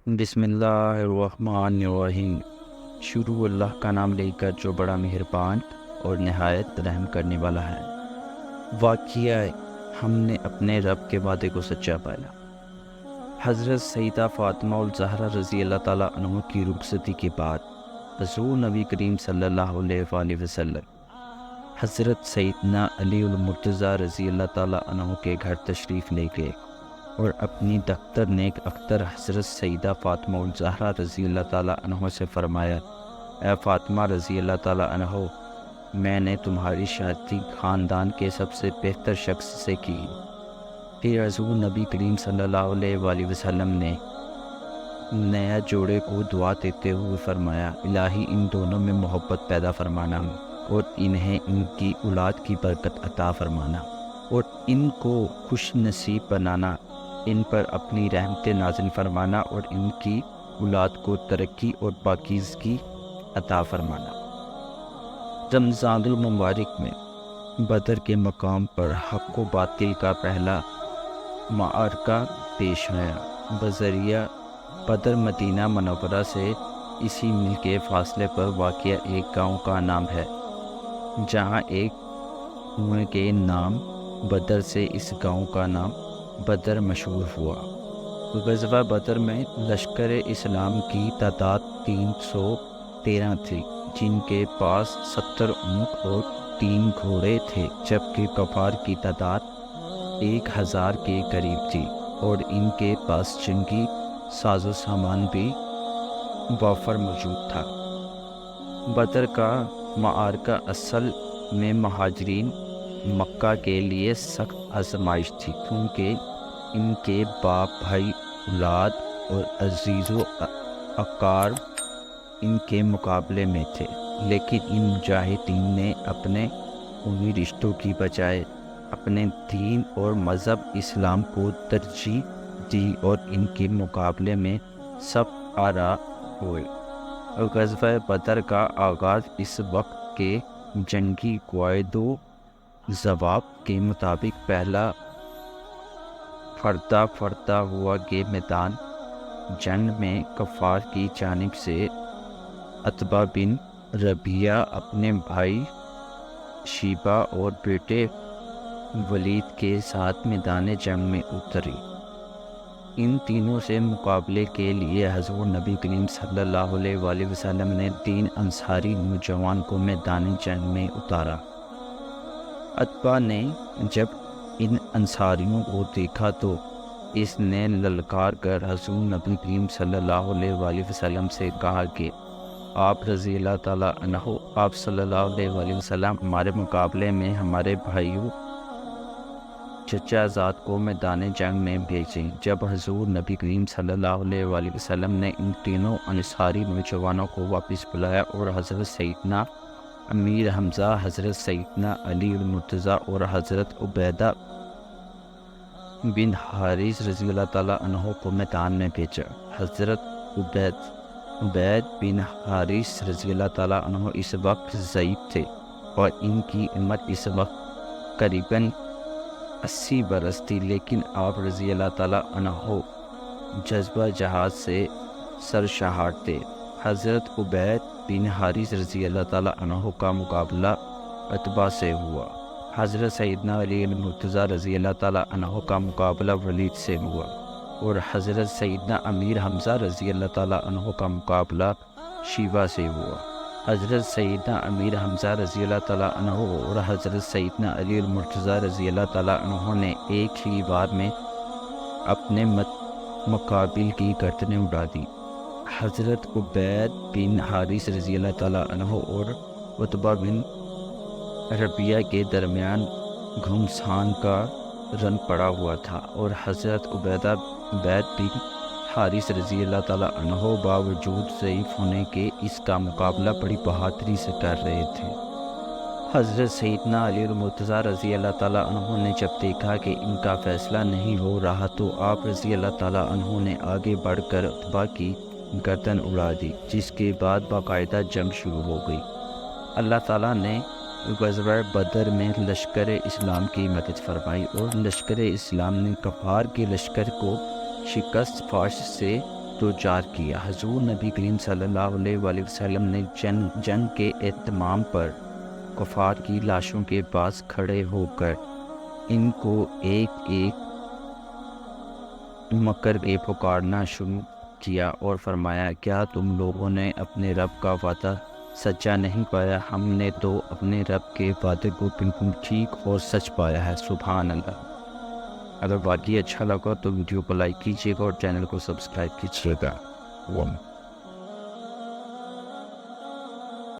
بسم اللہ الرحمن الرحیم۔ شروع اللہ کا نام لے کر جو بڑا مہربان اور نہایت رحم کرنے والا ہے۔ واقعہ ہم نے اپنے رب کے وعدے کو سچا پایا۔ حضرت سیدہ فاطمہ الزہرا رضی اللہ تعالیٰ عنہ کی رخصتی کے بعد حضور نبی کریم صلی اللہ علیہ وآلہ وسلم حضرت سیدنا علی المرتضیٰ رضی اللہ تعالیٰ عنہ کے گھر تشریف لے گئے اور اپنی دختر نیک اختر حضرت سیدہ فاطمہ الزہرا رضی اللہ تعالیٰ عنہ سے فرمایا، اے فاطمہ رضی اللہ تعالیٰ عنہ، میں نے تمہاری شادی خاندان کے سب سے بہتر شخص سے کی۔ پھر حضور نبی کریم صلی اللہ علیہ وآلہ وسلم نے نیا جوڑے کو دعا دیتے ہوئے فرمایا، الہی ان دونوں میں محبت پیدا فرمانا اور انہیں ان کی اولاد کی برکت عطا فرمانا اور ان کو خوش نصیب بنانا، ان پر اپنی رحمت نازل فرمانا اور ان کی اولاد کو ترقی اور پاکیزگی عطا فرمانا۔ رمضان المبارک میں بدر کے مقام پر حق و باطل کا پہلا معرکہ پیش آیا۔ بذریعہ بدر مدینہ منورہ سے اسی میل کے فاصلے پر واقع ایک گاؤں کا نام ہے، جہاں ایک کنویں کے نام بدر سے اس گاؤں کا نام بدر مشہور ہوا۔ غزوہ بدر میں لشکر اسلام کی تعداد 313 تھی، جن کے پاس 70 اونٹ اور 3 گھوڑے تھے، جبکہ کفار کی تعداد 1000 کے قریب تھی اور ان کے پاس جنگی ساز و سامان بھی وافر موجود تھا۔ بدر کا معرکہ اصل میں مہاجرین مکہ کے لیے سخت آزمائش تھی، کیونکہ ان کے باپ بھائی، اولاد اور عزیز و اقارب ان کے مقابلے میں تھے، لیکن ان مجاہدین نے اپنے خونی رشتوں کی بجائے اپنے دین اور مذہب اسلام کو ترجیح دی اور ان کے مقابلے میں سب آرا ہوئے۔ غزوہ بدر کا آغاز اس وقت کے جنگی قواعد و ضوابط کے مطابق پہلا فردہ ہوا کہ میدان جنگ میں کفار کی جانب سے عتبہ بن ربیعہ اپنے بھائی شیبہ اور بیٹے ولید کے ساتھ میدان جنگ میں اتری۔ ان تینوں سے مقابلے کے لیے حضور نبی کریم صلی اللہ علیہ وآلہ وسلم نے 3 انصاری نوجوان کو میدان جنگ میں اتارا۔ عتبہ نے جب ان انصاریوں کو دیکھا تو اس نے للکار کر حضور نبی کریم صلی اللہ علیہ وآلہ وسلم سے کہا کہ آپ رضی اللہ تعالیٰ عنہ، آپ صلی اللہ علیہ وآلہ وسلم ہمارے مقابلے میں ہمارے بھائیوں چچا زاد کو میدان جنگ میں بھیجیں۔ جب حضور نبی کریم صلی اللہ علیہ وآلہ وسلم نے ان تینوں انصاری نوجوانوں کو واپس بلایا اور حضرت سیدنا امیر حمزہ، حضرت سیدنا علی المرتضیٰ اور حضرت عبیدہ بن حارث رضی اللہ تعالیٰ عنہ کو میدان میں بھیجا۔ حضرت عبید بن حارث رضی اللہ تعالیٰ عنہ اس وقت ضعیف تھے اور ان کی عمر اس وقت قریباً 80 برس تھی، لیکن آپ رضی اللہ تعالیٰ عنہ جذبہ جہاد سے سرشار تھے۔ حضرت عبید بن حارث رضی اللہ تعالیٰ عنہ کا مقابلہ عتبہ سے ہوا۔ حضرت سیدنا علی المرتضیٰ رضی اللہ تعالیٰ عنہ کا مقابلہ ولید سے ہوا اور حضرت سیدنا امیر حمزہ رضی اللہ تعالیٰ عنہ کا مقابلہ شیبہ سے ہوا۔ حضرت سیدنا امیر حمزہ رضی اللہ تعالیٰ عنہ اور حضرت سیدنا علی المرتضیٰ رضی اللہ تعالیٰ عنہ نے ایک ہی بار میں اپنے مقابل کی گردنیں اڑا دی۔ حضرت عبید بن حارث رضی اللہ تعالیٰ عنہ اور عتبہ بن ربیعہ کے درمیان گھمسان کا رن پڑا ہوا تھا اور حضرت عبید بن حارث رضی اللہ تعالیٰ عنہ باوجود ضعیف ہونے کے اس کا مقابلہ بڑی بہادری سے کر رہے تھے۔ حضرت سیدنا علی المرتضیٰ رضی اللہ تعالیٰ عنہ نے جب دیکھا کہ ان کا فیصلہ نہیں ہو رہا تو آپ رضی اللہ تعالیٰ عنہ نے آگے بڑھ کر عتبہ کی گردن اڑا دی، جس کے بعد باقاعدہ جنگ شروع ہو گئی۔ اللہ تعالیٰ نے غزوہ بدر میں لشکر اسلام کی مدد فرمائی اور لشکر اسلام نے کفار کے لشکر کو شکست فاش سے جد و جہد کیا۔ حضور نبی کریم صلی اللہ علیہ وآلہ وسلم نے جنگ کے اہتمام پر کفار کی لاشوں کے پاس کھڑے ہو کر ان کو ایک ایک مکر کے پکارنا شروع کیا اور فرمایا، کیا تم لوگوں نے اپنے رب کا وعدہ سچا نہیں پایا؟ ہم نے تو اپنے رب کے وعدے کو بالکل ٹھیک اور سچ پایا ہے۔ سبحان اللہ۔ اگر واقعی اچھا لگا تو ویڈیو کو لائک کیجیے گا اور چینل کو سبسکرائب کیجیے گا۔